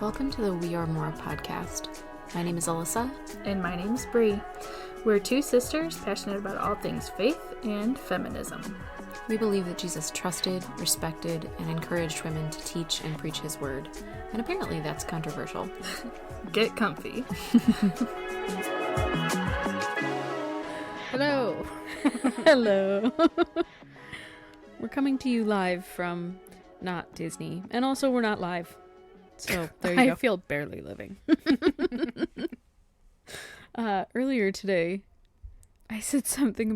Welcome to the We Are More podcast. My name is Alyssa. And my name is Bree. We're two sisters passionate about all things faith and feminism. We believe that Jesus trusted, respected, and encouraged women to teach and preach his word. And apparently that's controversial. Get comfy. Hello. Hello. We're coming to you live from not Disney. And also we're not live. So there you go. I feel barely living. Earlier today, I said something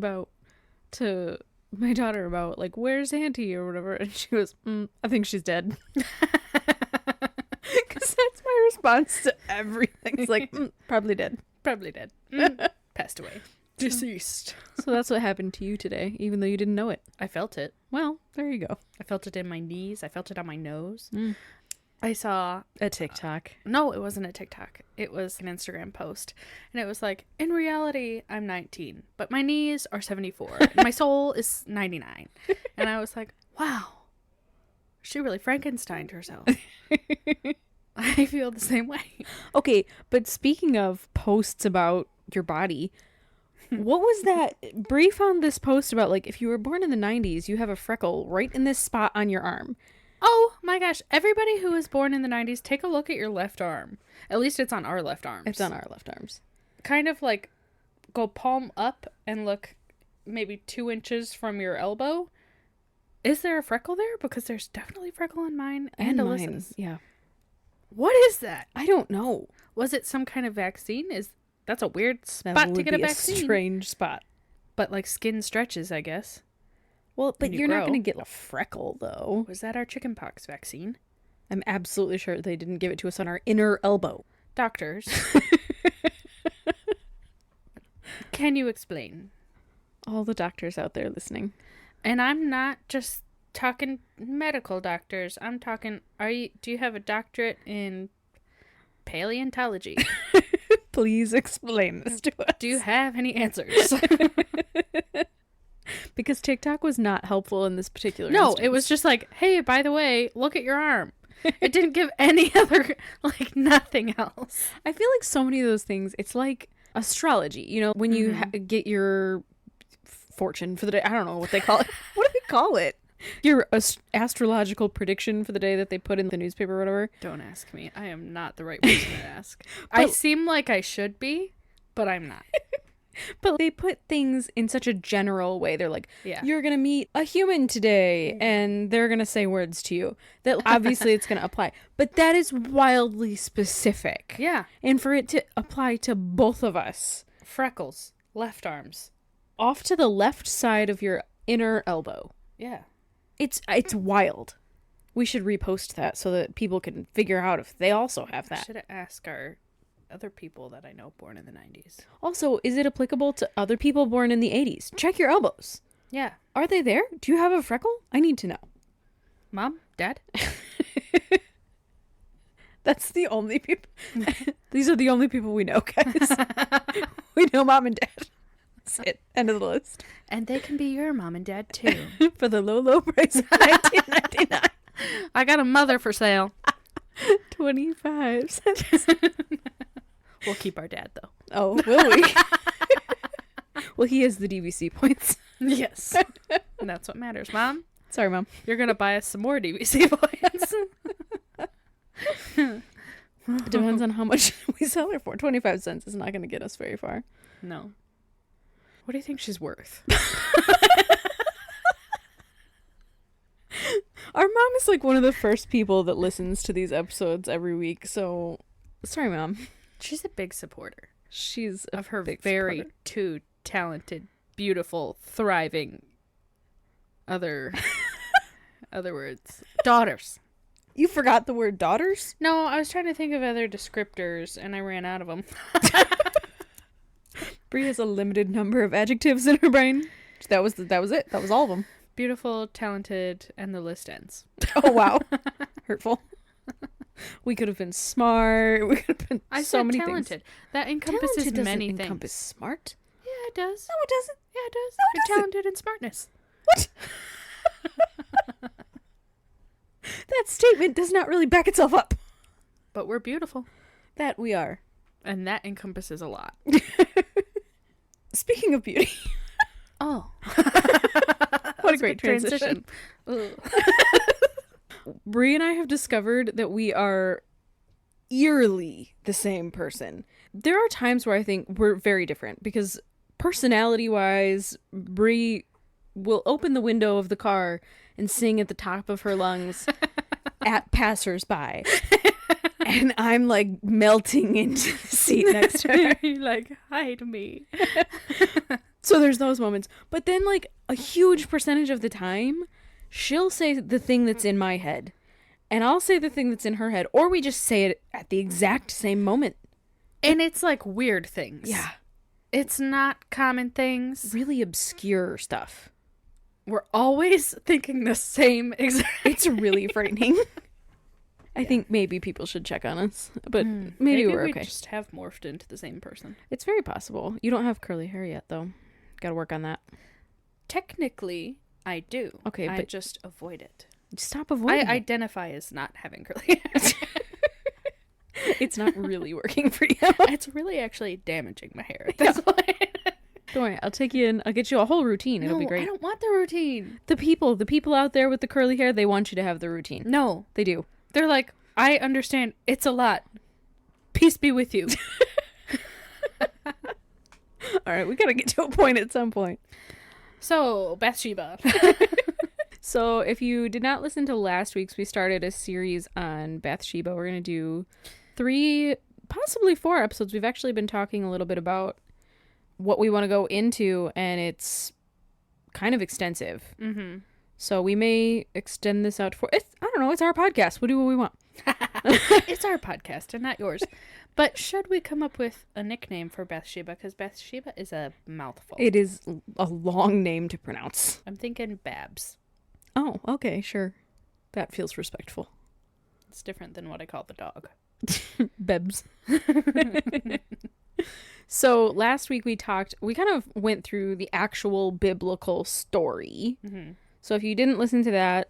to my daughter about, like, where's Auntie or whatever. And she goes, I think she's dead. Because that's my response to everything. It's like, probably dead. Probably dead. Passed away. Deceased. So that's what happened to you today, even though you didn't know it. I felt it. Well, there you go. I felt it in my knees. I felt it on my nose. I saw a TikTok. No, it wasn't a TikTok. It was an Instagram post. And it was like, in reality, I'm 19, but my knees are 74. And my soul is 99. And I was like, wow, she really Frankensteined herself. I feel the same way. Okay, but speaking of posts about your body, what was that? Bree found this post about, like, if you were born in the 90s, you have a freckle right in this spot on your arm. Oh my gosh. Everybody who was born in the 90s, take a look at your left arm. At least it's on our left arms. It's on our left arms. Kind of like go palm up and look maybe 2 inches from your elbow. Is there a freckle there? Because there's definitely a freckle on mine and Alyssa's. Yeah. What is that? I don't know. Was it some kind of vaccine? That's a weird spot to get a vaccine. A strange spot. But like skin stretches, I guess. Well, but you're not going to get a freckle, though. Was that our chickenpox vaccine? I'm absolutely sure they didn't give it to us on our inner elbow. Doctors. Can you explain? All the doctors out there listening. And I'm not just talking medical doctors. I'm talking, do you have a doctorate in paleontology? Please explain this to us. Do you have any answers? Because TikTok was not helpful in this particular No, instance. it was just like, hey, by the way, look at your arm. It didn't give any other, like, nothing else. I feel like so many of those things, it's like astrology. You know, when you get your fortune for the day. I don't know what they call it. What do they call it? Your astrological prediction for the day that they put in the newspaper or whatever. Don't ask me. I am not the right person to ask. I seem like I should be, but I'm not. But they put things in such a general way. They're like, yeah, you're going to meet a human today, and they're going to say words to you. That obviously it's going to apply. But that is wildly specific. Yeah. And for it to apply to both of us. Freckles. Left arms. Off to the left side of your inner elbow. Yeah. It's wild. We should repost that so that people can figure out if they also have that. I should ask our other people that I know born in the 90s. Also, is it applicable to other people born in the 80s? Check your elbows. Yeah. Are they there? Do you have a freckle? I need to know. Mom? Dad? That's the only people. These are the only people we know, guys. We know mom and dad. That's it. End of the list. And they can be your mom and dad, too. For the low, low price of $19.99. I got a mother for sale. 25 cents. We'll keep our dad, though. Oh, will we? Well, he has the DVC points. Yes. And that's what matters, Mom. Sorry, Mom. You're going to buy us some more DVC points. It depends on how much we sell her for. 25 cents is not going to get us very far. No. What do you think she's worth? Our mom is like one of the first people that listens to these episodes every week. So, sorry, Mom. She's a big supporter. She's of her big very supporter. two talented, beautiful, thriving other words. Daughters. You forgot the word daughters? No, I was trying to think of other descriptors and I ran out of them. Brie has a limited number of adjectives in her brain. That was it. That was all of them. Beautiful, talented, and the list ends. Oh, wow. Hurtful. We could have been smart. We could have been so many talented. things. That encompasses Talented many doesn't things. encompass smart. Yeah, it does. No, it doesn't. Yeah, it does. No, it You're doesn't. talented in smartness. What? That statement does not really back itself up. But we're beautiful. That we are. And that encompasses a lot. Speaking of beauty. Oh. What a great transition. Brie and I have discovered that we are eerily the same person. There are times where I think we're very different because personality-wise, Brie will open the window of the car and sing at the top of her lungs at passersby. And I'm like melting into the seat next to her. You're like, hide me. So there's those moments. But then like a huge percentage of the time, she'll say the thing that's in my head. And I'll say the thing that's in her head. Or we just say it at the exact same moment. And it's like weird things. Yeah. It's not common things. Really obscure stuff. We're always thinking the same exact. It's really frightening. I think maybe people should check on us. But maybe we're okay. We just have morphed into the same person. It's very possible. You don't have curly hair yet, though. Gotta work on that. Technically, I do. Okay, I but just avoid it. Stop avoiding I it. identify as not having curly hair. It's not really working for you. It's really actually damaging my hair at this point. Don't worry, I'll take you in. I'll get you a whole routine. It'll be great. I don't want the routine. The people out there with the curly hair, they want you to have the routine. No. They do. They're like, I understand. It's a lot. Peace be with you. All right, we gotta get to a point at some point. So, Bathsheba. So, if you did not listen to last week's, we started a series on Bathsheba. We're gonna do 3, possibly 4 episodes. We've actually been talking a little bit about what we want to go into, and it's kind of extensive. Mm-hmm. So we may extend this out I don't know, it's our podcast. We'll do what we want. It's our podcast and not yours. But should we come up with a nickname for Bathsheba? Because Bathsheba is a mouthful. It is a long name to pronounce. I'm thinking Babs. Oh, okay, sure. That feels respectful. It's different than what I call the dog. Bebs. So last week we kind of went through the actual biblical story. Mm-hmm. So if you didn't listen to that,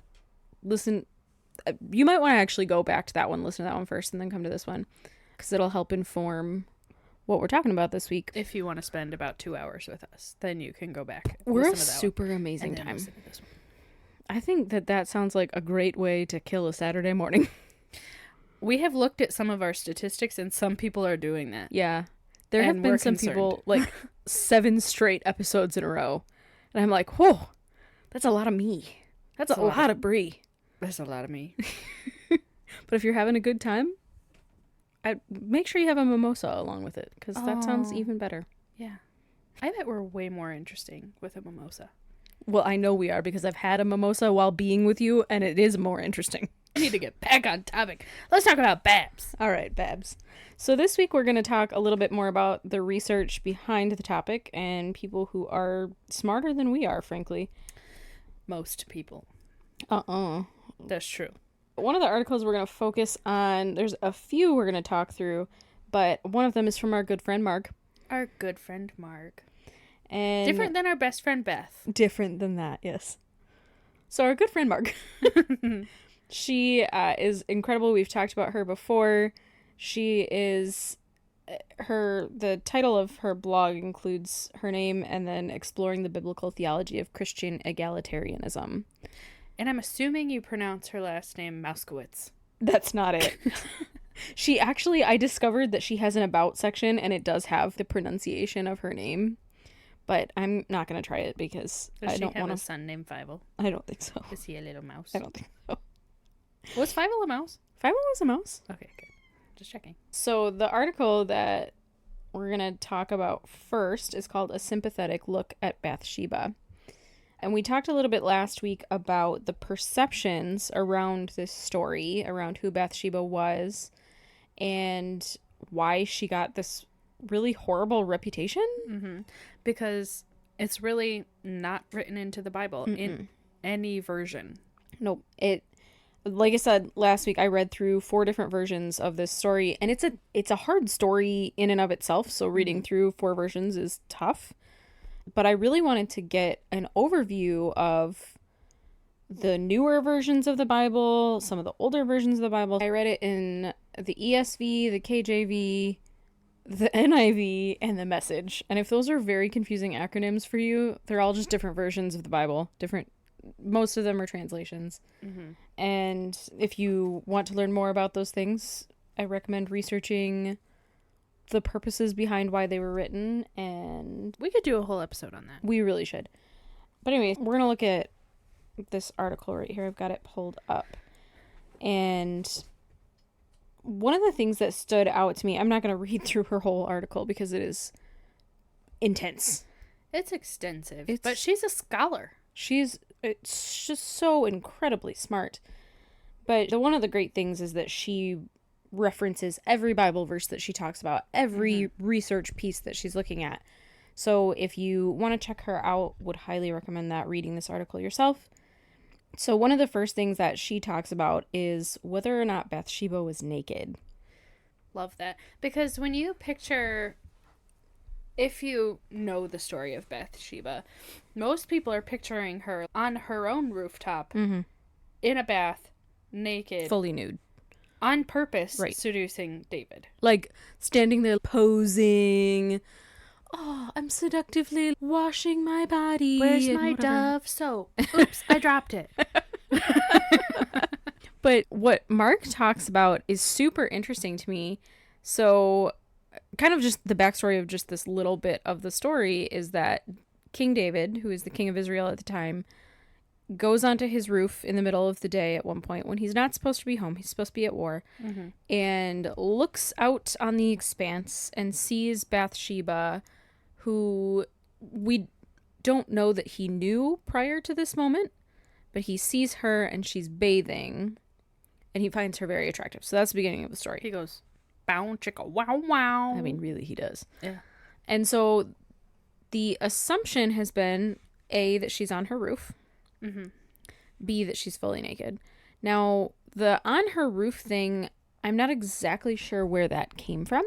you might want to actually go back to that one, listen to that one first, and then come to this one. Because it'll help inform what we're talking about this week. If you want to spend about 2 hours with us, then you can go back. We're a super amazing time. I think that sounds like a great way to kill a Saturday morning. We have looked at some of our statistics, and some people are doing that. Yeah. There have been some people, like 7 straight episodes in a row. And I'm like, whoa, that's a lot of me. That's a lot of Brie. That's a lot of me. But if you're having a good time, make sure you have a mimosa along with it, because that sounds even better. Yeah. I bet we're way more interesting with a mimosa. Well, I know we are, because I've had a mimosa while being with you, and it is more interesting. We need to get back on topic. Let's talk about Babs. All right, Babs. So this week we're going to talk a little bit more about the research behind the topic and people who are smarter than we are, frankly. Most people. That's true. One of the articles we're going to focus on, there's a few we're going to talk through, but one of them is from our good friend Mark. Our good friend Mark. And different than our best friend Beth. Different than that, yes. So our good friend Mark. She is incredible. We've talked about her before. She is the title of her blog includes her name and then exploring the biblical theology of Christian egalitarianism. And I'm assuming you pronounce her last name Mouskowitz. That's not it. She actually, I discovered that she has an about section and it does have the pronunciation of her name. But I'm not going to try it because I don't want to. Does she have a son named Fievel? I don't think so. Is he a little mouse? I don't think so. Was Fievel a mouse? Fievel was a mouse. Okay, good. Just checking. So the article that we're going to talk about first is called A Sympathetic Look at Bathsheba. And we talked a little bit last week about the perceptions around this story, around who Bathsheba was, and why she got this really horrible reputation. Mm-hmm. Because it's really not written into the Bible in any version. Nope. Like I said last week, I read through 4 different versions of this story, and it's a hard story in and of itself, so reading through 4 versions is tough. But I really wanted to get an overview of the newer versions of the Bible, some of the older versions of the Bible. I read it in the ESV, the KJV, the NIV, and the Message. And if those are very confusing acronyms for you, they're all just different versions of the Bible. Most of them are translations. Mm-hmm. And if you want to learn more about those things, I recommend researching the purposes behind why they were written. And we could do a whole episode on that. We really should. But anyway, we're going to look at this article right here. I've got it pulled up. And one of the things that stood out to me, I'm not going to read through her whole article because it is intense. It's extensive, but she's a scholar. It's just so incredibly smart. But one of the great things is that she references every Bible verse that she talks about, every research piece that she's looking at. So if you want to check her out, would highly recommend that, reading this article yourself. So one of the first things that she talks about is whether or not Bathsheba was naked. Love that. Because when you picture, if you know the story of Bathsheba, most people are picturing her on her own rooftop, in a bath, naked. Fully nude. On purpose, seducing David. Like, standing there posing. Oh, I'm seductively washing my body. Where's my Dove soap? Oops, I dropped it. But what Mark talks about is super interesting to me. So, kind of just the backstory of just this little bit of the story is that King David, who is the king of Israel at the time, goes onto his roof in the middle of the day at one point when he's not supposed to be home. He's supposed to be at war. And looks out on the expanse and sees Bathsheba, who we don't know that he knew prior to this moment, but he sees her and she's bathing and he finds her very attractive. So that's the beginning of the story. He goes, bow, chicka, wow, wow. I mean, really, he does. Yeah. And so the assumption has been, A, that she's on her roof. B, that she's fully naked. Now, the on her roof thing, I'm not exactly sure where that came from.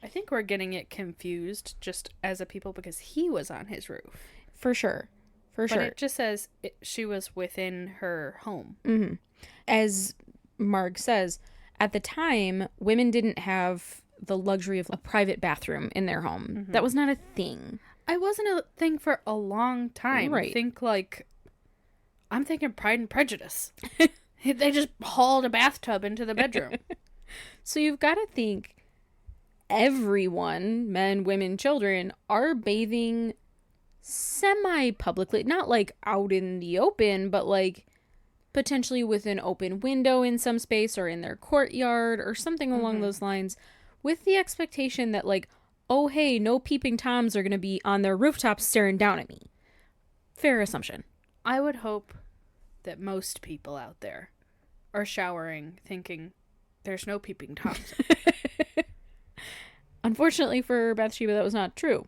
I think we're getting it confused just as a people because he was on his roof. For sure. But it just says she was within her home. As Marg says, at the time, women didn't have the luxury of a private bathroom in their home. That was not a thing. It wasn't a thing for a long time. Right. I'm thinking Pride and Prejudice. They just hauled a bathtub into the bedroom. So you've got to think everyone, men, women, children, are bathing semi-publicly. Not like out in the open, but like potentially with an open window in some space or in their courtyard or something along those lines, with the expectation that like, oh hey, no peeping Toms are going to be on their rooftops staring down at me. Fair assumption. I would hope that most people out there are showering thinking there's no peeping Toms. Unfortunately for Bathsheba, that was not true.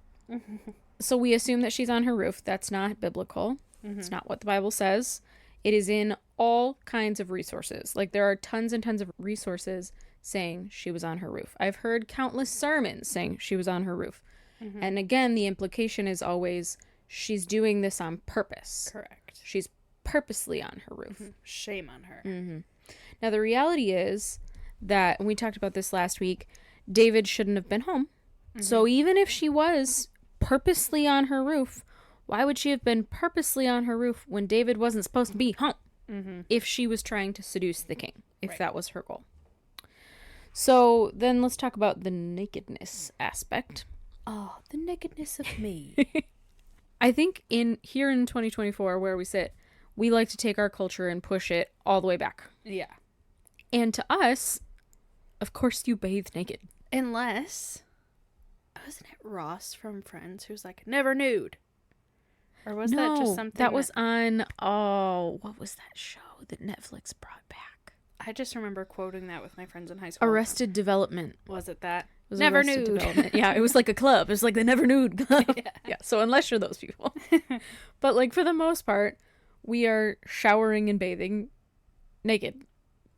So we assume that she's on her roof. That's not biblical. It's not what the Bible says. It is in all kinds of resources. Like, there are tons and tons of resources saying she was on her roof. I've heard countless sermons saying she was on her roof. And again, the implication is always she's doing this on purpose. Correct. She's purposely on her roof. Shame on her. Now, the reality is that, and we talked about this last week, David shouldn't have been home. So even if she was purposely on her roof, why would she have been purposely on her roof when David wasn't supposed to be home? If she was trying to seduce the king, if that was her goal. So then let's talk about the nakedness aspect. Oh, the nakedness of me. I think here in 2024, where we sit, we like to take our culture and push it all the way back. Yeah. And to us, of course you bathe naked. Unless, wasn't it Ross from Friends who's like, never nude? Or was that just something that was on, what was that show that Netflix brought back? I just remember quoting that with my friends in high school. Arrested Development. Was it that? It was Never Arrested Nude. Development. Yeah, it was like a club. It was like the Never Nude Club. Yeah, so unless you're those people. But like for the most part, we are showering and bathing naked.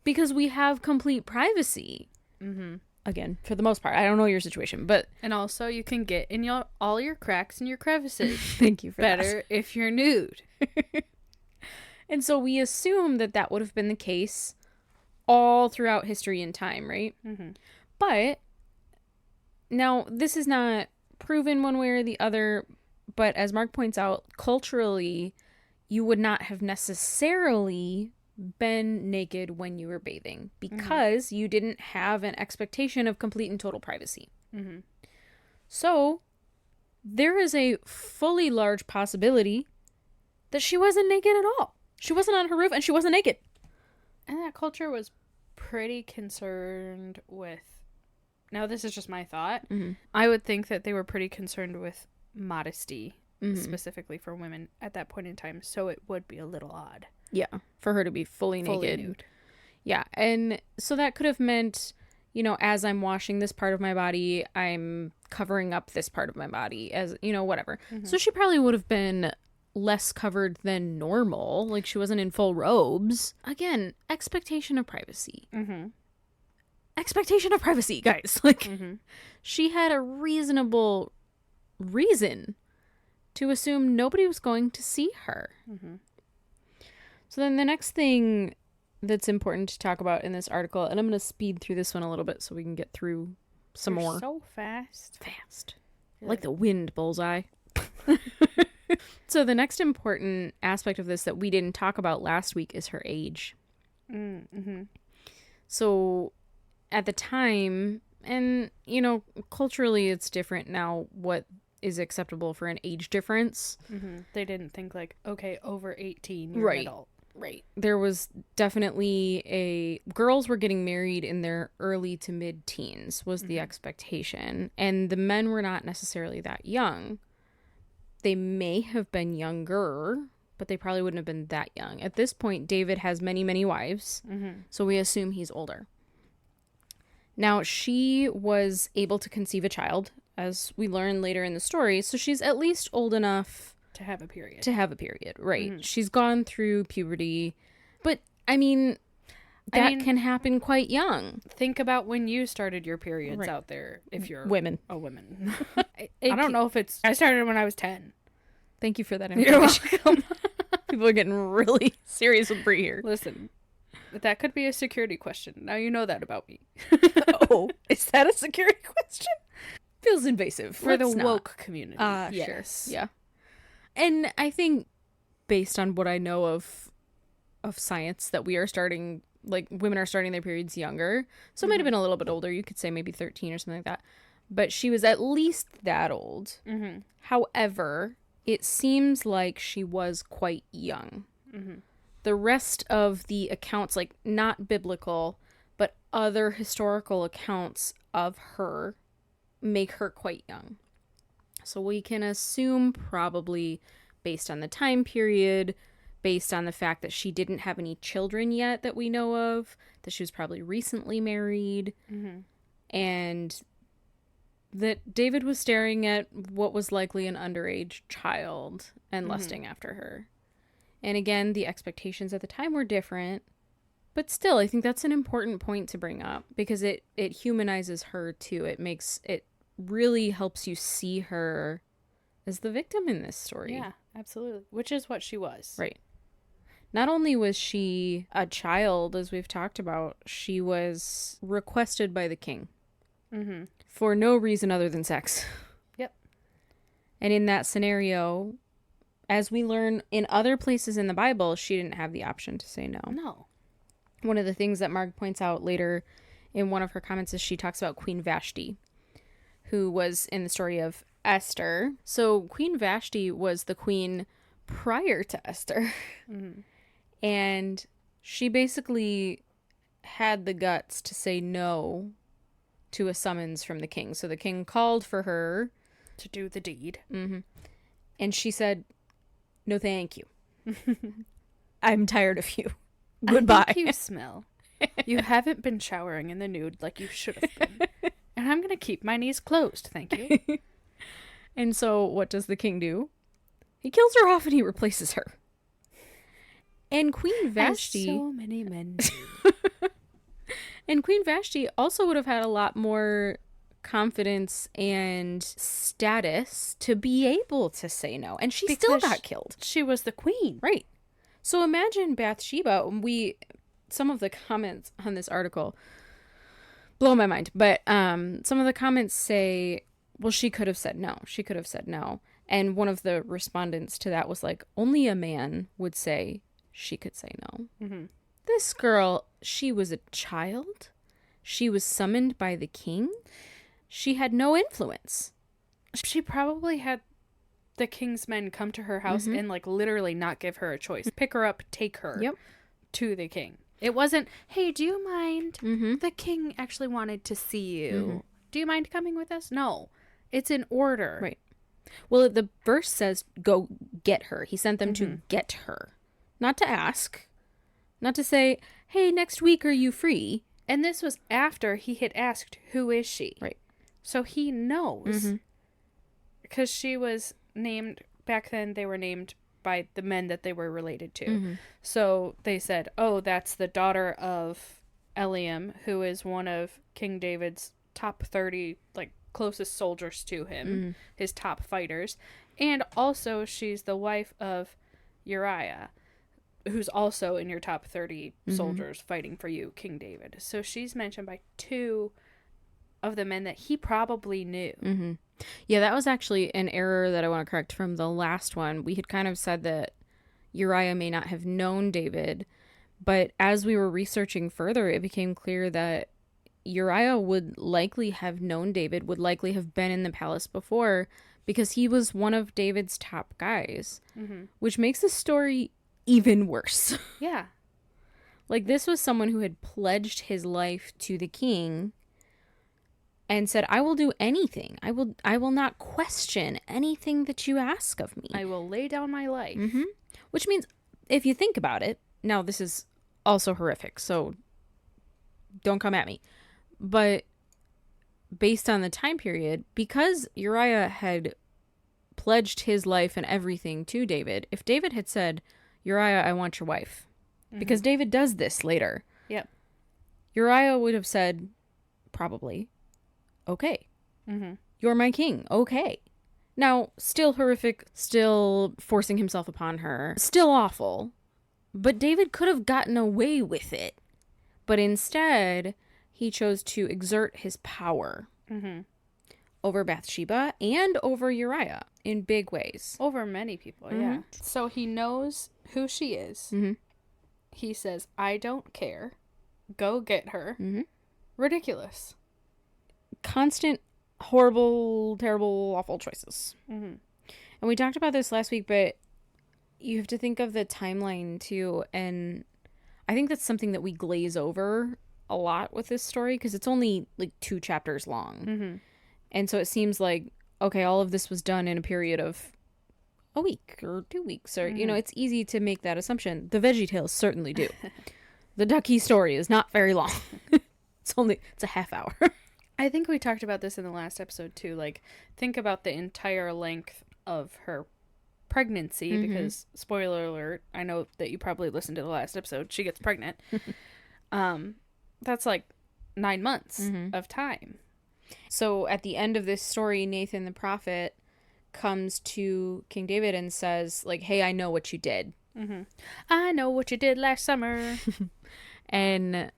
Because we have complete privacy. Again, for the most part. I don't know your situation, but... And also, you can get in all your cracks and your crevices. Thank you for better if you're nude. And so we assume that would have been the case all throughout history and time, right? Mm-hmm. But now this is not proven one way or the other, but as Mark points out, culturally, you would not have necessarily been naked when you were bathing because you didn't have an expectation of complete and total privacy. Mm-hmm. So there is a fully large possibility that she wasn't naked at all. She wasn't on her roof and she wasn't naked. And that culture was pretty concerned with... Now, this is just my thought. Mm-hmm. I would think that they were pretty concerned with modesty, specifically for women at that point in time. So it would be a little odd. Yeah, for her to be fully naked. Nude. Yeah, and so that could have meant, you know, as I'm washing this part of my body, I'm covering up this part of my body, as, you know, whatever. Mm-hmm. So she probably would have been less covered than normal. Like, she wasn't in full robes. Again, expectation of privacy. Mm-hmm. Expectation of privacy, guys. Like, she had a reasonable reason to assume nobody was going to see her. Mm-hmm. So then the next thing that's important to talk about in this article, and I'm going to speed through this one a little bit so we can get through some more. So fast. Like the wind, Bullseye. So the next important aspect of this that we didn't talk about last week is her age. Mm-hmm. So at the time, and, you know, culturally it's different now what is acceptable for an age difference. Mm-hmm. They didn't think like, okay, over 18, you're an adult. Right. There was definitely girls were getting married in their early to mid-teens was the expectation. And the men were not necessarily that young. They may have been younger, but they probably wouldn't have been that young. At this point, David has many, many wives. Mm-hmm. So we assume he's older. Now, she was able to conceive a child, as we learn later in the story. So she's at least old enough to have a period. Right. Mm-hmm. She's gone through puberty. But, I mean, that can happen quite young. Think about when you started your periods out there, if you're... Women. Oh, women. I don't know if it's... I started when I was 10. Thank you for that information. You're welcome. People are getting really serious with Brie here. Listen, that could be a security question. Now you know that about me. Oh, is that a security question? Feels invasive. For the woke community. Yes. Sure. Yeah. And I think, based on what I know of science, that we are starting, like, women are starting their periods younger. So it might have been a little bit older. You could say maybe 13 or something like that. But she was at least that old. Mm-hmm. However, it seems like she was quite young. Mm-hmm. The rest of the accounts, like, not biblical, but other historical accounts of her make her quite young. So we can assume, probably based on the time period, based on the fact that she didn't have any children yet that we know of, that she was probably recently married, and that David was staring at what was likely an underage child and lusting after her. And again, the expectations at the time were different, but still, I think that's an important point to bring up because it humanizes her too. It really helps you see her as the victim in this story. Yeah, absolutely. Which is what she was. Right. Not only was she a child, as we've talked about, she was requested by the king. Mm-hmm. For no reason other than sex. Yep. And in that scenario, as we learn in other places in the Bible, she didn't have the option to say no. No. One of the things that Marg points out later in one of her comments is she talks about Queen Vashti, who was in the story of Esther. So Queen Vashti was the queen prior to Esther. Mm-hmm. And she basically had the guts to say no to a summons from the king. So the king called for her to do the deed. Mm-hmm. And she said, "No, thank you. I'm tired of you. Goodbye." I think you smell. You haven't been showering in the nude like you should have been. And I'm going to keep my knees closed, thank you. And so what does the king do? He kills her off and he replaces her. And Queen Vashti... As so many men do. And Queen Vashti also would have had a lot more confidence and status to be able to say no. And she still got killed. She was the queen. Right. So imagine Bathsheba. We some of the comments on this article blow my mind. But some of the comments say, well, she could have said no. She could have said no. And one of the respondents to that was like, only a man would say she could say no. Mm-hmm. This girl, she was a child. She was summoned by the king. She had no influence. She probably had the king's men come to her house and like literally not give her a choice. Pick her up, take her to the king. It wasn't, hey, do you mind? The king actually wanted to see you. Do you mind coming with us? No. It's an order. Right. Well, the verse says, go get her. He sent them to get her. Not to ask. Not to say, hey, next week are you free? And this was after he had asked, who is she? Right. So he knows. Because she was named, back then they were named by the men that they were related to. So they said, oh, that's the daughter of Eliam, who is one of King David's top 30, like, closest soldiers to him, his top fighters. And also she's the wife of Uriah, who's also in your top 30 soldiers fighting for you, King David. So she's mentioned by 2 of the men that he probably knew. Yeah, that was actually an error that I want to correct from the last one. We had kind of said that Uriah may not have known David, but as we were researching further, it became clear that Uriah would likely have known David, would likely have been in the palace before, because he was one of David's top guys, which makes the story even worse. Yeah. Like, this was someone who had pledged his life to the king and said, I will do anything. I will not question anything that you ask of me. I will lay down my life. Which means, if you think about it, now this is also horrific, so don't come at me. But based on the time period, because Uriah had pledged his life and everything to David, if David had said, Uriah, I want your wife, because David does this later. Yep. Uriah would have said, probably, okay. You're my king. Okay. Now, still horrific, still forcing himself upon her, still awful, but David could have gotten away with it. But instead, he chose to exert his power over Bathsheba and over Uriah in big ways. Over many people, yeah. So he knows who she is. He says, I don't care. Go get her. Ridiculous. Constant, horrible, terrible, awful choices. And we talked about this last week, but you have to think of the timeline too. And I think that's something that we glaze over a lot with this story, because it's only like 2 chapters long. And so it seems like, okay, all of this was done in a period of a week or 2 weeks, or you know, it's easy to make that assumption. The VeggieTales certainly do. The Ducky story is not very long. It's a half hour. I think we talked about this in the last episode too. Like, think about the entire length of her pregnancy, because spoiler alert, I know that you probably listened to the last episode, she gets pregnant. That's like 9 months of time. So at the end of this story, Nathan the prophet comes to King David and says, like, hey, I know what you did. I know what you did last summer. And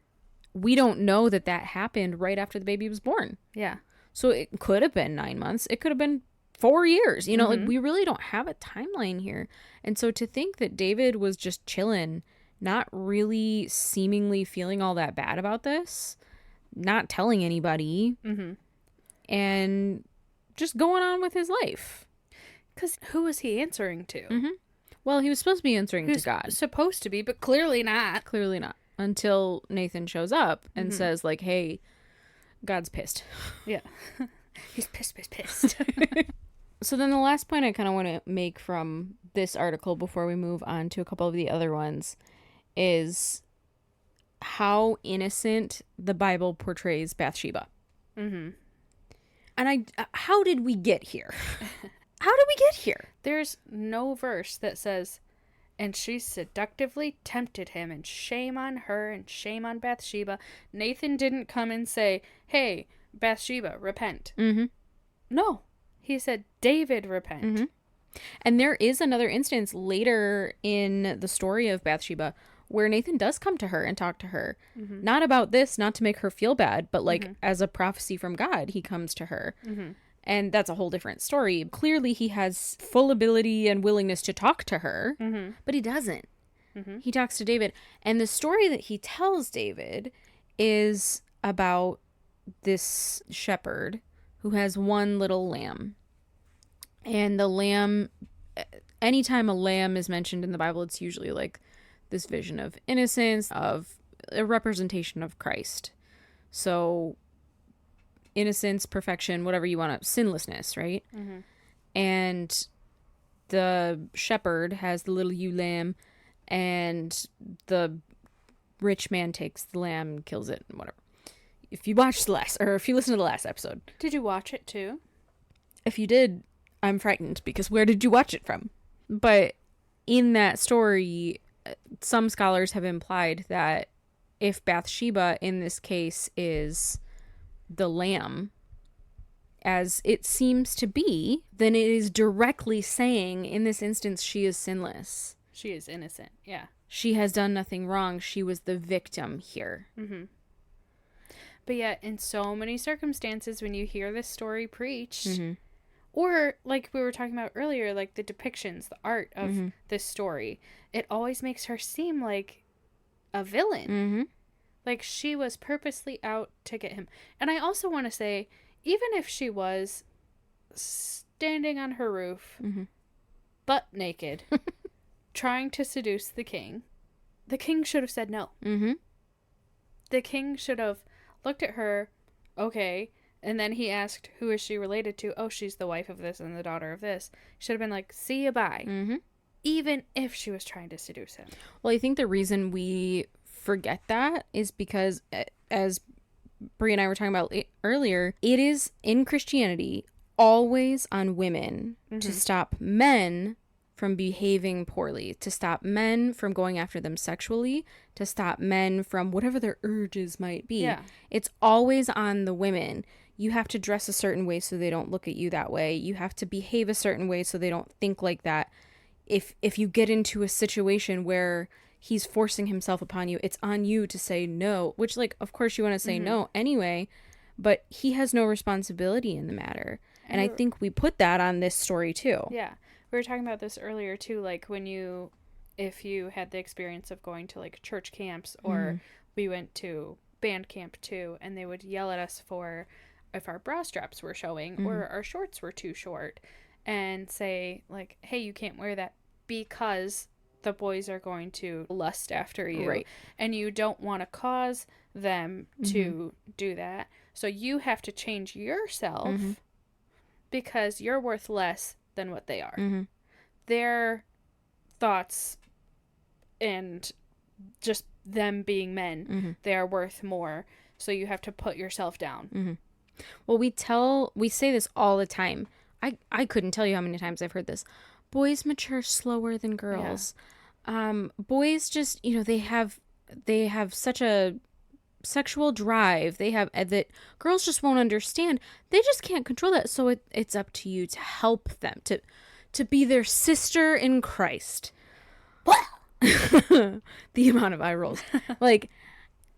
we don't know that happened right after the baby was born. Yeah. So it could have been 9 months. It could have been 4 years. You know, like, we really don't have a timeline here. And so to think that David was just chilling, not really seemingly feeling all that bad about this, not telling anybody, and just going on with his life. Because who was he answering to? Well, he was supposed to be answering to God. Supposed to be, but clearly not. Clearly not. Until Nathan shows up and says, like, hey, God's pissed. Yeah. He's pissed. So then the last point I kind of want to make from this article before we move on to a couple of the other ones is how innocent the Bible portrays Bathsheba. And how did we get here? How did we get here? There's no verse that says, and she seductively tempted him, and shame on her, and shame on Bathsheba. Nathan didn't come and say, hey, Bathsheba, repent. No. He said, David, repent. And there is another instance later in the story of Bathsheba where Nathan does come to her and talk to her. Not about this, not to make her feel bad, but like as a prophecy from God, he comes to her. And that's a whole different story. Clearly, he has full ability and willingness to talk to her, but he doesn't. He talks to David. And the story that he tells David is about this shepherd who has one little lamb. And the lamb, anytime a lamb is mentioned in the Bible, it's usually like this vision of innocence, of a representation of Christ. So innocence, perfection, whatever you want to, sinlessness, right? And the shepherd has the little ewe lamb, and the rich man takes the lamb and kills it and whatever. If you watched if you listen to the last episode. Did you watch it too? If you did, I'm frightened, because where did you watch it from? But in that story, some scholars have implied that if Bathsheba in this case is the lamb, as it seems to be, then it is directly saying in this instance she is sinless. She is innocent, yeah. She has done nothing wrong. She was the victim here. But yet, in so many circumstances, when you hear this story preached, or like we were talking about earlier, like the depictions, the art of this story, it always makes her seem like a villain. Like she was purposely out to get him. And I also want to say, even if she was standing on her roof, butt naked, trying to seduce the king should have said no. The king should have looked at her, okay, and then he asked, who is she related to? Oh, she's the wife of this and the daughter of this. Should have been like, see you, bye. Even if she was trying to seduce him. Well, I think the reason we forget that is because, as Brie and I were talking about earlier, it is in Christianity always on women to stop men from behaving poorly, to stop men from going after them sexually, to stop men from whatever their urges might be. Yeah. It's always on the women. You have to dress a certain way so they don't look at you that way. You have to behave a certain way so they don't think like that. If you get into a situation where he's forcing himself upon you, it's on you to say no, which, like, of course you want to say no anyway, but he has no responsibility in the matter. And I think we put that on this story too. Yeah. We were talking about this earlier too, like if you had the experience of going to like church camps, or we went to band camp too, and they would yell at us for if our bra straps were showing or our shorts were too short, and say like, hey, you can't wear that because the boys are going to lust after you. Right. And you don't want to cause them to do that. So you have to change yourself because you're worth less than what they are. Their thoughts and just them being men, they are worth more. So you have to put yourself down. Well, we say this all the time. I couldn't tell you how many times I've heard this. Boys mature slower than girls. Yeah. Boys just, they have such a sexual drive. They have that girls just won't understand. They just can't control that. So it's up to you to help them, to be their sister in Christ. The amount of eye rolls. Like,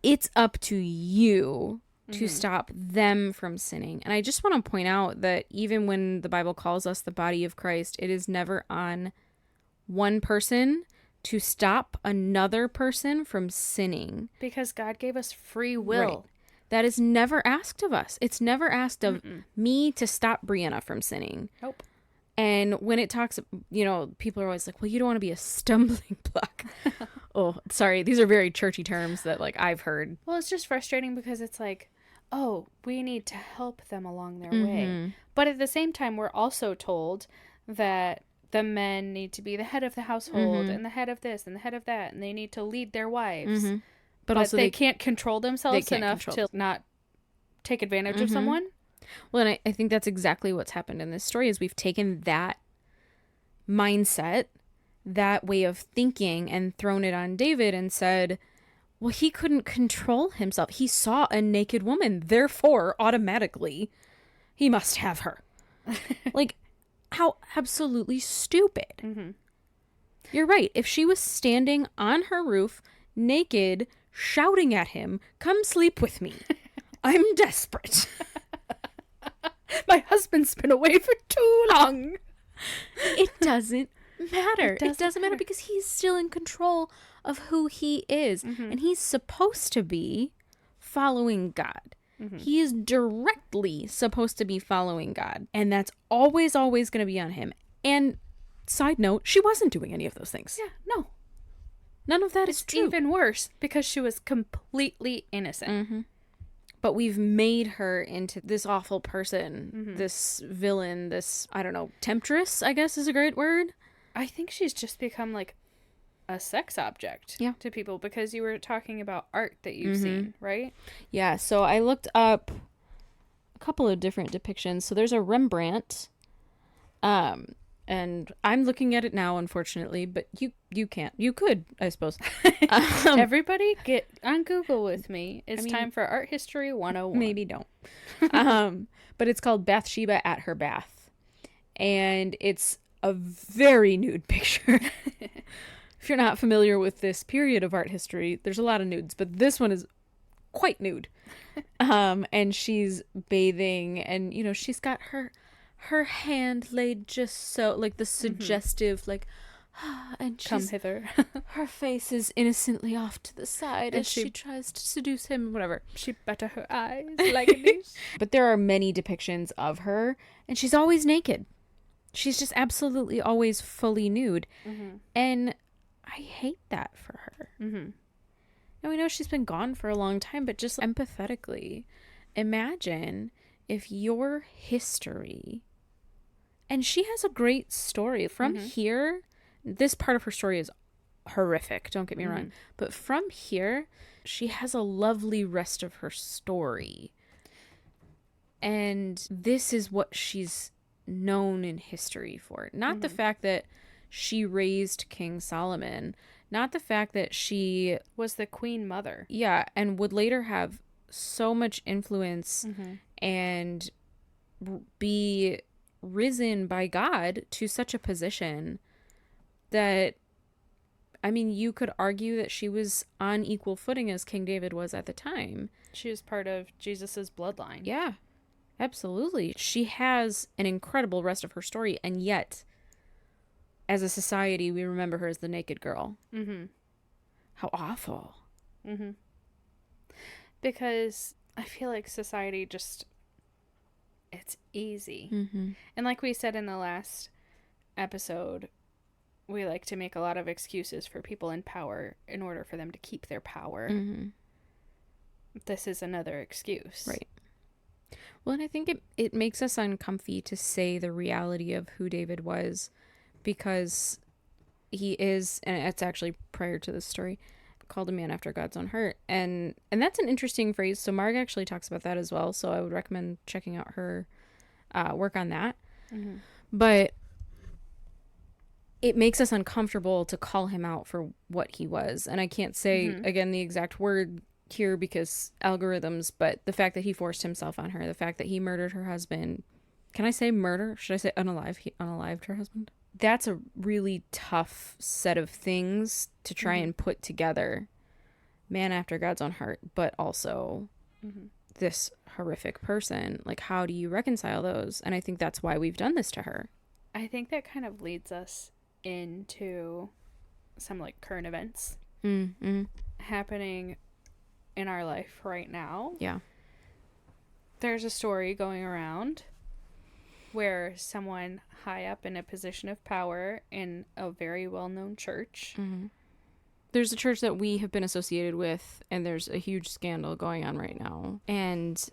it's up to you to stop them from sinning. And I just want to point out that even when the Bible calls us the body of Christ, it is never on one person to stop another person from sinning. Because God gave us free will. Right. That is never asked of us. It's never asked of me to stop Brianna from sinning. Nope. And when it talks, people are always like, well, you don't want to be a stumbling block. Oh, sorry. These are very churchy terms that, like, I've heard. Well, it's just frustrating because it's like, oh, we need to help them along their way. But at the same time, we're also told that the men need to be the head of the household and the head of this and the head of that, and they need to lead their wives. But also they can't control themselves enough to not take advantage of someone. Well, and I think that's exactly what's happened in this story is we've taken that mindset, that way of thinking, and thrown it on David and said, well, he couldn't control himself. He saw a naked woman. Therefore, automatically, he must have her. Like, how absolutely stupid. You're right. If she was standing on her roof naked, shouting at him, "Come sleep with me. I'm desperate." My husband's been away for too long. It doesn't matter. It doesn't matter matter. because he's still in control of who he is. And he's supposed to be following God. He is directly supposed to be following God. And that's always, always going to be on him. And side note, she wasn't doing any of those things. Yeah, no. None of that is It's true. even worse because she was completely innocent. But we've made her into this awful person, this villain, this, I don't know, temptress, I guess is a great word. I think she's just become like a sex object to people because you were talking about art that you've seen, right? Yeah, so I looked up a couple of different depictions. So there's a Rembrandt, and I'm looking at it now, unfortunately, but you can't. You could, I suppose. Everybody get on Google with me. It's time for Art History 101. Maybe don't. But it's called Bathsheba at Her Bath. And it's a very nude picture. If you're not familiar with this period of art history, there's a lot of nudes, but this one is quite nude. And she's bathing, and, you know, she's got her hand laid just so, like, the suggestive, like, and Come she's, hither. her face is innocently off to the side And as she tries to seduce him, whatever. She butter her eyes like this. But there are many depictions of her, and she's always naked. She's just absolutely always fully nude. And I hate that for her. Now, we know she's been gone for a long time, but just empathetically, imagine if your history, and she has a great story from here. This part of her story is horrific, don't get me wrong, but from here, she has a lovely rest of her story. And this is what she's known in history for. Not the fact that she raised King Solomon, not the fact that she Was the queen mother. yeah, and would later have so much influence and be risen by God to such a position that, I mean, you could argue that she was on equal footing as King David was at the time. She was part of Jesus's bloodline. Yeah, absolutely. She has an incredible rest of her story, and yet, as a society, we remember her as the naked girl. How awful. Because I feel like society just, it's easy. And like we said in the last episode, we like to make a lot of excuses for people in power in order for them to keep their power. This is another excuse. Right. Well, and I think it makes us uncomfy to say the reality of who David was, because he is, and it's actually prior to this story, called a man after God's own heart. And that's an interesting phrase. So Marg actually talks about that as well. So I would recommend checking out her work on that. But it makes us uncomfortable to call him out for what he was. And I can't say, again, the exact word here because algorithms, but the fact that he forced himself on her, the fact that he murdered her husband. Can I say murder? Should I say unalive? He unalived her husband? That's a really tough set of things to try and put together. Man after God's own heart, but also this horrific person. Like, how do you reconcile those? And I think that's why we've done this to her. I think that kind of leads us into some like current events happening in our life right now. Yeah. There's a story going around where someone high up in a position of power in a very well-known church. There's a church that we have been associated with, and there's a huge scandal going on right now. And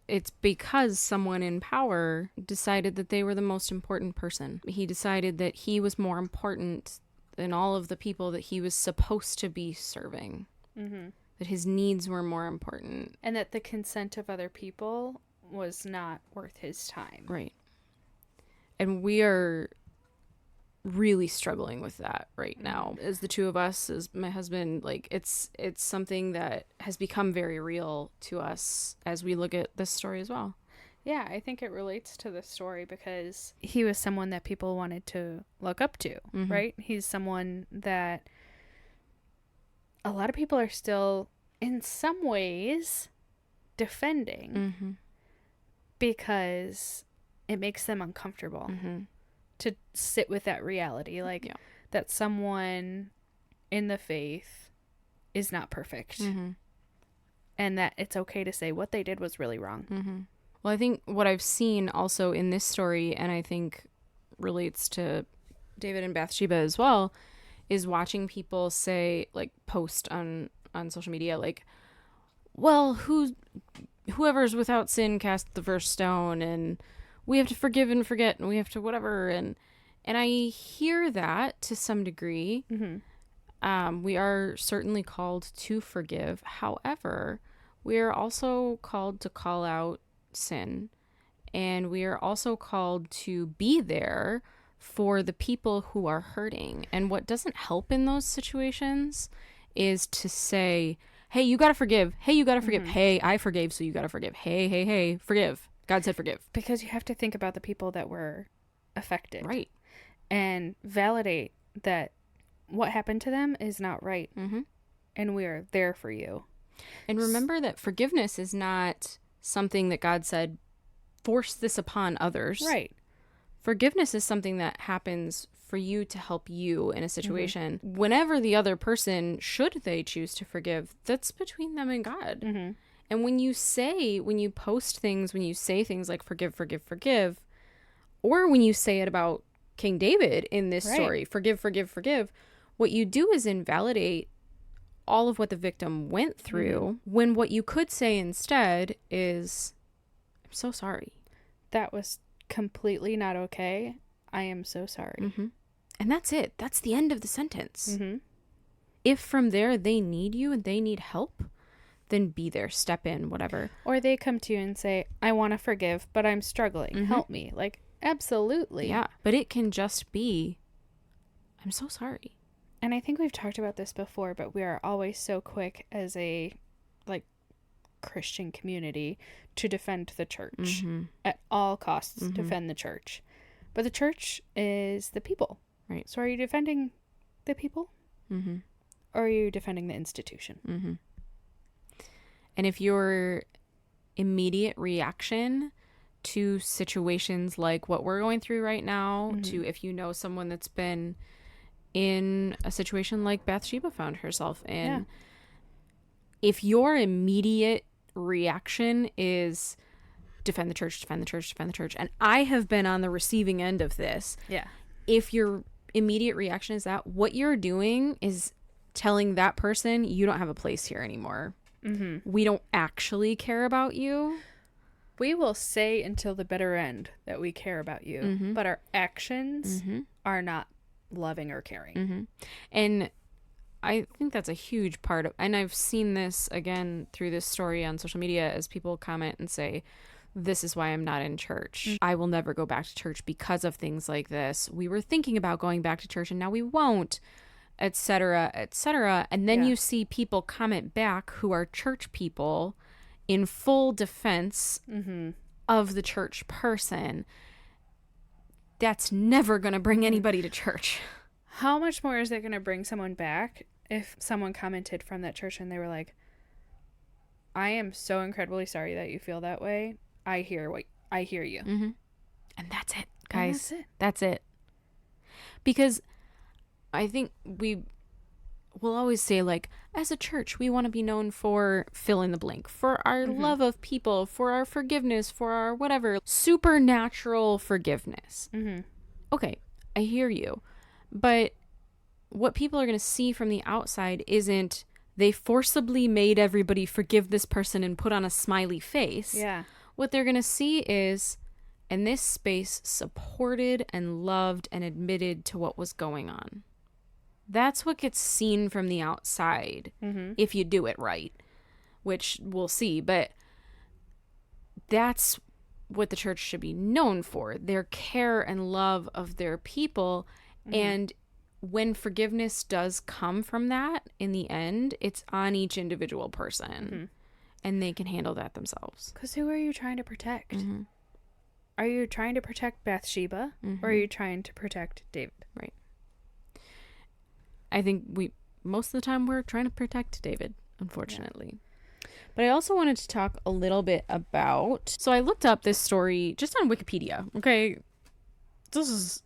it's because someone in power decided that they were the most important person. He decided that he was more important than all of the people that he was supposed to be serving. That his needs were more important. And that the consent of other people was not worth his time. Right. And we are really struggling with that right now. As the two of us, as my husband, like it's something that has become very real to us as we look at this story as well. Yeah, I think it relates to this story because he was someone that people wanted to look up to, right? He's someone that a lot of people are still, in some ways, defending Mm-hmm. because it makes them uncomfortable Mm-hmm. to sit with that reality. Like, Yeah. that someone in the faith is not perfect. Mm-hmm. And that it's okay to say what they did was really wrong. Mm-hmm. Well, I think what I've seen also in this story, and I think relates to David and Bathsheba as well, is watching people say, like, post on social media, like, well, whoever's without sin cast the first stone, and we have to forgive and forget, and we have to whatever, and I hear that to some degree. Mm-hmm. We are certainly called to forgive. However, we are also called to call out sin, and we are also called to be there for the people who are hurting. And what doesn't help in those situations is to say, hey, you got to forgive. Hey, you got to forgive. Mm-hmm. Hey, I forgave, so you got to forgive. Hey, forgive. God said forgive. Because you have to think about the people that were affected. Right. And validate that what happened to them is not right. Mm-hmm. And we're there for you. And remember that forgiveness is not something that God said, force this upon others. Right. Forgiveness is something that happens for you to help you in a situation. Mm-hmm. Whenever the other person, should they choose to forgive, that's between them and God. Mm-hmm. And when you post things, when you say things like forgive, forgive, forgive, or when you say it about King David in this story, forgive, forgive, forgive, what you do is invalidate all of what the victim went through, when what you could say instead is, I'm so sorry. That was completely not okay. I am so sorry. Mm-hmm. And that's it. That's the end of the sentence. Mm-hmm. If from there they need you and they need help, then be there, step in, whatever. Or they come to you and say, I want to forgive, but I'm struggling. Mm-hmm. Help me. Like, absolutely. Yeah. But it can just be, I'm so sorry. And I think we've talked about this before, but we are always so quick as a, like, Christian community to defend the church. Mm-hmm. At all costs, Mm-hmm. defend the church. But the church is the people. Right. So are you defending the people? Mm-hmm. Or are you defending the institution? Mm-hmm. And if your immediate reaction to situations like what we're going through right now, to if you know someone that's been in a situation like Bathsheba found herself in, if your immediate reaction is defend the church, defend the church, defend the church, and I have been on the receiving end of this. Yeah. If your immediate reaction is that, what you're doing is telling that person, you don't have a place here anymore. Mm-hmm. We don't actually care about you. We will say until the bitter end that we care about you, but our actions are not loving or caring. Mm-hmm. And I think that's a huge part of, and I've seen this again through this story on social media as people comment and say, this is why I'm not in church. I will never go back to church because of things like this. We were thinking about going back to church and now we won't, etc., etc. And then you see people comment back who are church people in full defense of the church person. That's never going to bring anybody to church. How much more is it going to bring someone back if someone commented from that church and they were like, I am so incredibly sorry that you feel that way. I hear you. Mm-hmm. And that's it, guys. And that's it. Because I think we'll always say, like, as a church, we want to be known for fill in the blank, for our love of people, for our forgiveness, for our whatever, supernatural forgiveness. Mm-hmm. Okay, I hear you. But what people are going to see from the outside isn't they forcibly made everybody forgive this person and put on a smiley face. Yeah. What they're going to see is, in this space, supported and loved and admitted to what was going on. That's what gets seen from the outside, if you do it right, which we'll see. But that's what the church should be known for, their care and love of their people. And when forgiveness does come from that, in the end, it's on each individual person. And they can handle that themselves. Because who are you trying to protect? Mm-hmm. Are you trying to protect Bathsheba? Or are you trying to protect David? Right. I think most of the time we're trying to protect David, unfortunately. Yeah. But I also wanted to talk a little bit about, so I looked up this story just on Wikipedia. Okay, this is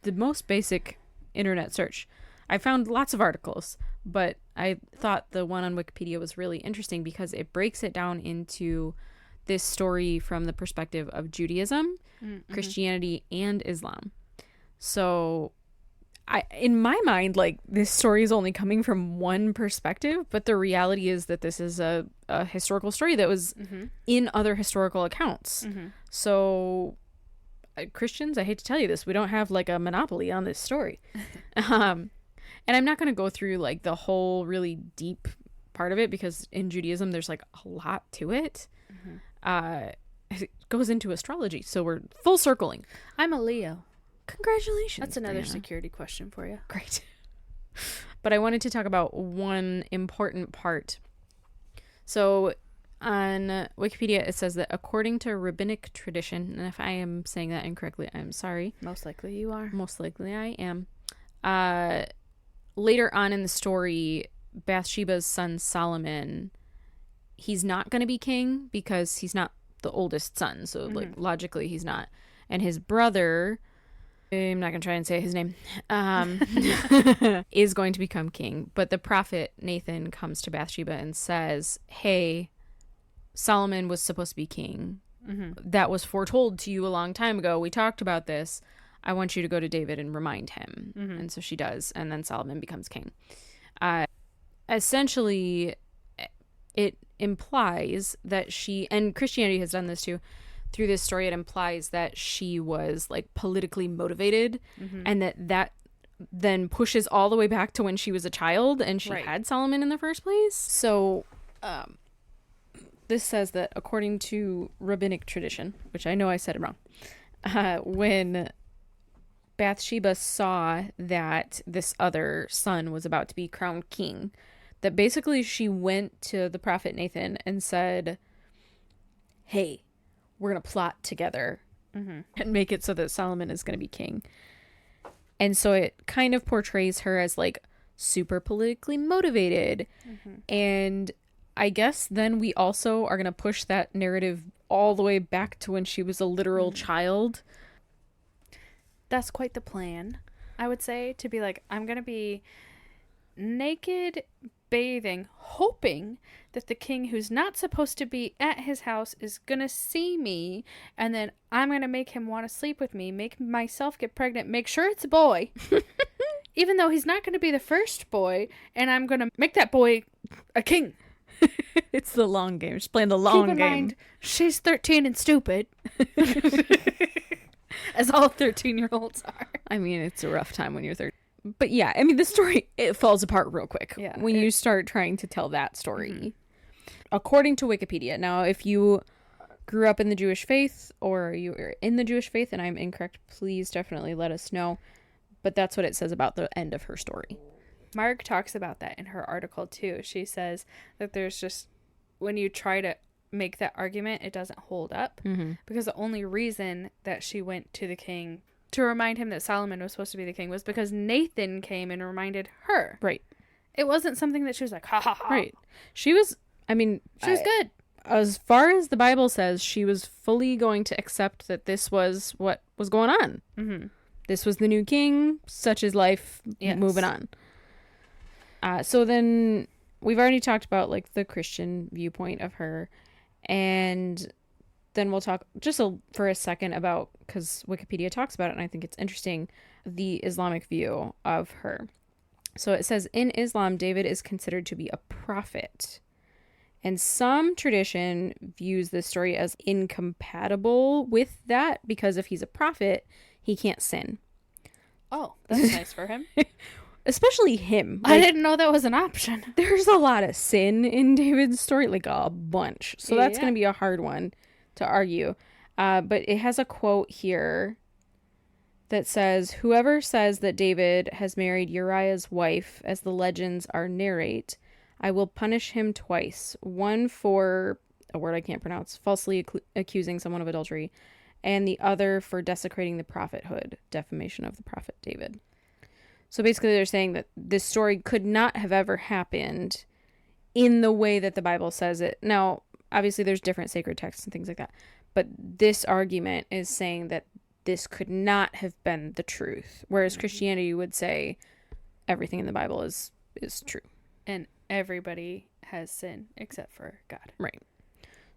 the most basic internet search. I found lots of articles, but I thought the one on Wikipedia was really interesting because it breaks it down into this story from the perspective of Judaism, Christianity, and Islam. So in my mind, like, this story is only coming from one perspective, but the reality is that this is a historical story that was in other historical accounts. So Christians, I hate to tell you this, we don't have like a monopoly on this story. And I'm not going to go through like the whole really deep part of it because in Judaism there's like a lot to it. It goes into astrology, so we're full circling. I'm a Leo. Congratulations. That's another Brianna. security question for you. Great. But I wanted to talk about one important part. So on Wikipedia, it says that according to rabbinic tradition, and if I am saying that incorrectly, I'm sorry. Most likely you are. Most likely I am. Later on in the story, Bathsheba's son Solomon, he's not going to be king because he's not the oldest son. So like logically he's not. And his brother, I'm not going to try and say his name, is going to become king. But the prophet Nathan comes to Bathsheba and says, hey, Solomon was supposed to be king. That was foretold to you a long time ago. We talked about this. I want you to go to David and remind him. And so she does. And then Solomon becomes king. Essentially, it implies that she, and Christianity has done this too, through this story, it implies that she was like politically motivated and that then pushes all the way back to when she was a child and she had Solomon in the first place. So this says that according to rabbinic tradition, which I know I said it wrong, when Bathsheba saw that this other son was about to be crowned king, that basically she went to the prophet Nathan and said, hey, we're going to plot together and make it so that Solomon is going to be king. And so it kind of portrays her as like super politically motivated. And I guess then we also are going to push that narrative all the way back to when she was a literal child. That's quite the plan, I would say, to be like, I'm going to be naked, bathing, hoping that the king who's not supposed to be at his house is going to see me, and then I'm going to make him want to sleep with me, make myself get pregnant, make sure it's a boy, even though he's not going to be the first boy, and I'm going to make that boy a king. It's the long game. She's playing the long game. Keep in mind, she's 13 and stupid. As all 13-year-olds are. I mean, it's a rough time when you're 13. But yeah, I mean, the story, it falls apart real quick when you start trying to tell that story. According to Wikipedia. Now, if you grew up in the Jewish faith or you are in the Jewish faith and I'm incorrect, please definitely let us know. But that's what it says about the end of her story. Marg talks about that in her article, too. She says that there's just, when you try to make that argument, it doesn't hold up. Because the only reason that she went to the king to remind him that Solomon was supposed to be the king was because Nathan came and reminded her. Right. It wasn't something that she was like, ha ha ha. Right. She was, I mean, she was good. As far as the Bible says, she was fully going to accept that this was what was going on. This was the new king, such is life, moving on. So then we've already talked about like the Christian viewpoint of her, and then we'll talk just for a second about, because Wikipedia talks about it and I think it's interesting, the Islamic view of her. So it says, in Islam, David is considered to be a prophet. And some tradition views this story as incompatible with that because if he's a prophet, he can't sin. Oh, that's nice for him. Especially him. Like, I didn't know that was an option. There's a lot of sin in David's story, like a bunch. So that's going to be a hard one to argue. But it has a quote here that says, whoever says that David has married Uriah's wife, as the legends are narrate, I will punish him twice. One for, a word I can't pronounce, falsely accusing someone of adultery, and the other for desecrating the prophethood, defamation of the prophet David. So basically they're saying that this story could not have ever happened in the way that the Bible says it. Now, obviously there's different sacred texts and things like that. But this argument is saying that this could not have been the truth. Whereas Christianity would say everything in the Bible is true. And everybody has sin except for God. Right.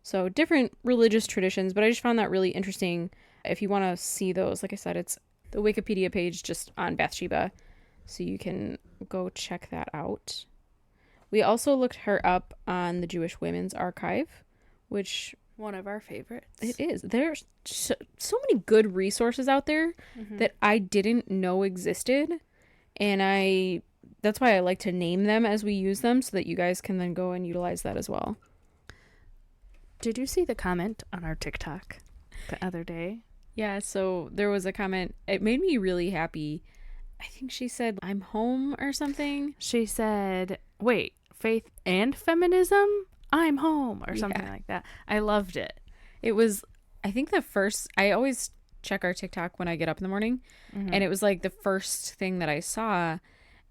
So different religious traditions, but I just found that really interesting. If you want to see those, like I said, it's the Wikipedia page just on Bathsheba. So you can go check that out. We also looked her up on the Jewish Women's Archive, which... one of our favorites. It is. There's so many good resources out there that I didn't know existed. And that's why I like to name them as we use them so that you guys can then go and utilize that as well. Did you see the comment on our TikTok the other day? Yeah, so there was a comment. It made me really happy. I think she said, "I'm home" or something. She said, wait, faith and feminism? I'm home or something like that. I loved it. It was, I think I always check our TikTok when I get up in the morning. And it was like the first thing that I saw.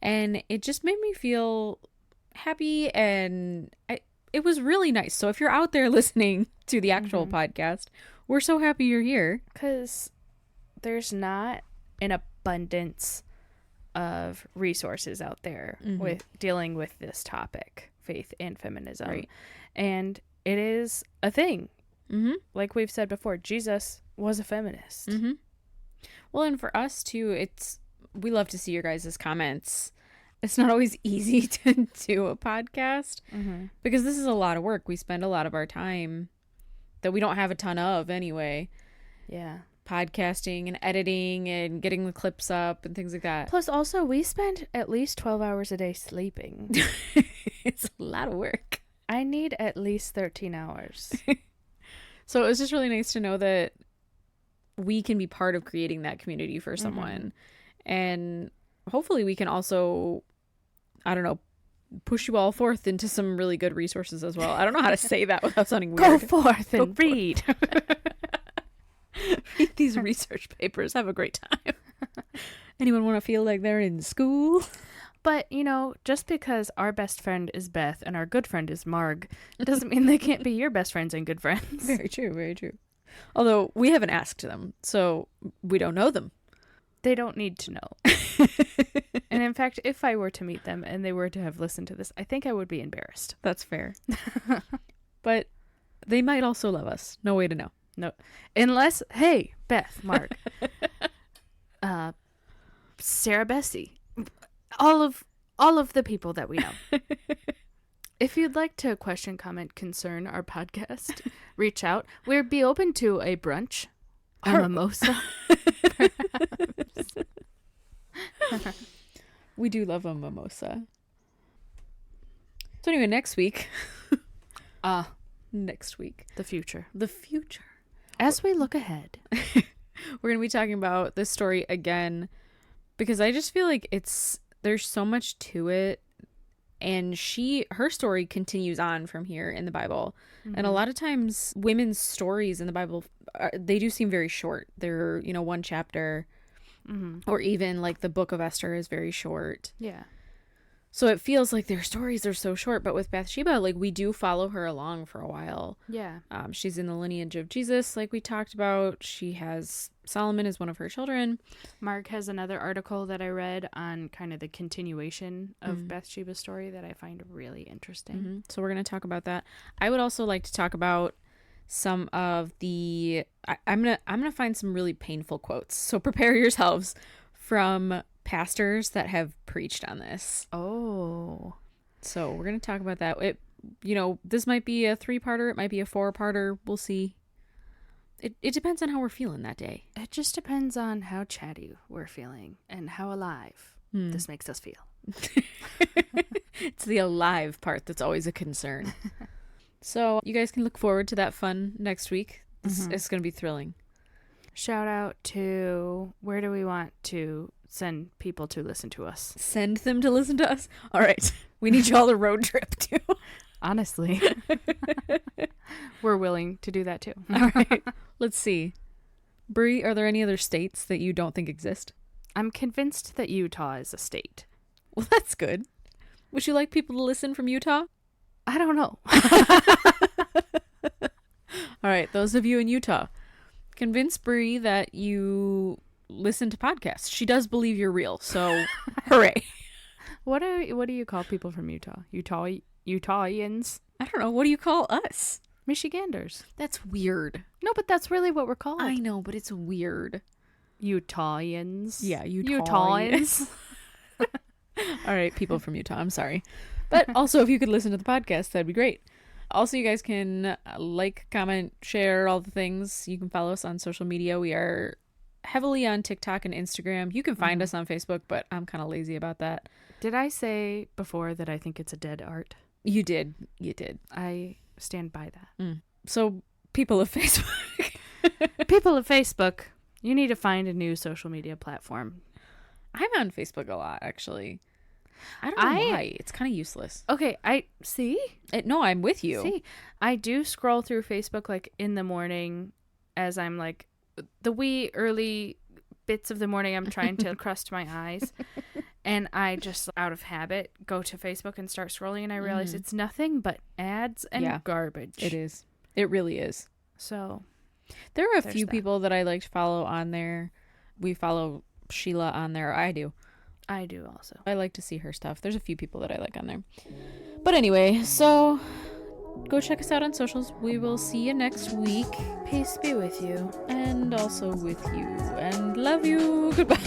And it just made me feel happy, and it was really nice. So if you're out there listening to the actual podcast, we're so happy you're here. Because there's not an abundance of resources out there with dealing with this topic, faith and feminism. Right. And it is a thing. Like we've said before, Jesus was a feminist. Well, and for us too, we love to see your guys' comments. It's not always easy to do a podcast because this is a lot of work. We spend a lot of our time that we don't have a ton of anyway. Yeah. Podcasting and editing and getting the clips up and things like that. Plus, also, we spend at least 12 hours a day sleeping. It's a lot of work. I need at least 13 hours. So it was just really nice to know that we can be part of creating that community for someone. And hopefully we can also, I don't know, push you all forth into some really good resources as well. I don't know how to say that without sounding weird. Go forth and read. Read these research papers. Have a great time. Anyone want to feel like they're in school? But, just because our best friend is Beth and our good friend is Marg, doesn't mean they can't be your best friends and good friends. Very true, very true. Although we haven't asked them, so we don't know them. They don't need to know. And in fact, if I were to meet them and they were to have listened to this, I think I would be embarrassed. That's fair. But they might also love us. No way to know. No. Unless, hey, Beth, Mark, Sarah Bessie, all of the people that we know. If you'd like to question, comment, concern our podcast, reach out. We'd be open to a brunch, a mimosa. We do love a mimosa. So anyway, next week. Next week. The future. The future. As we look ahead. We're going to be talking about this story again because I just feel like there's so much to it, and her story continues on from here in the Bible. And a lot of times women's stories in the Bible, they do seem very short. They're, one chapter, or even like the book of Esther is very short. Yeah. So it feels like their stories are so short, but with Bathsheba, like we do follow her along for a while. Yeah. She's in the lineage of Jesus, like we talked about. She has Solomon as one of her children. Mark has another article that I read on kind of the continuation of Bathsheba's story that I find really interesting. So we're going to talk about that. I would also like to talk about some of the. I'm gonna find some really painful quotes. So prepare yourselves from pastors that have preached on this. Oh. So we're going to talk about that. This might be a 3-parter. It might be a 4-parter. We'll see. It depends on how we're feeling that day. It just depends on how chatty we're feeling and how alive this makes us feel. It's the alive part that's always a concern. So you guys can look forward to that fun next week. It's going to be thrilling. Shout out to, where do we want to send people to listen to us? Send them to listen to us? All right. We need you all to road trip too. Honestly. We're willing to do that too. All right. Let's see. Brie, are there any other states that you don't think exist? I'm convinced that Utah is a state. Well, that's good. Would you like people to listen from Utah? I don't know. All right, those of you in Utah, convince Brie that you listen to podcasts. She does believe you're real, so hooray. What do you call people from Utah? Utahians? I don't know. What do you call us? Michiganders. That's weird. No, but that's really what we're called. I know, but it's weird. Utahians. Yeah, Utahians. All right, people from Utah, I'm sorry. But also, if you could listen to the podcast, that'd be great. Also, you guys can like, comment, share, all the things. You can follow us on social media. We are heavily on TikTok and Instagram. You can find us on Facebook, but I'm kind of lazy about that. Did I say before that I think it's a dead art? You did. You did. I stand by that. So, people of Facebook. People of Facebook, you need to find a new social media platform. I'm on Facebook a lot, actually. I don't know why. It's kind of useless. Okay, No, I'm with you. See, I do scroll through Facebook like in the morning as I'm like the wee early bits of the morning I'm trying to crust my eyes. And I just, out of habit, go to Facebook and start scrolling, and I realize it's nothing but ads and garbage. It is. It really is. So, there are a few people that I like to follow on there. We follow Sheila on there. I do also. I like to see her stuff. There's a few people that I like on there. But anyway, so go check us out on socials. We will see you next week. Peace be with you. And also with you. And love you. Goodbye.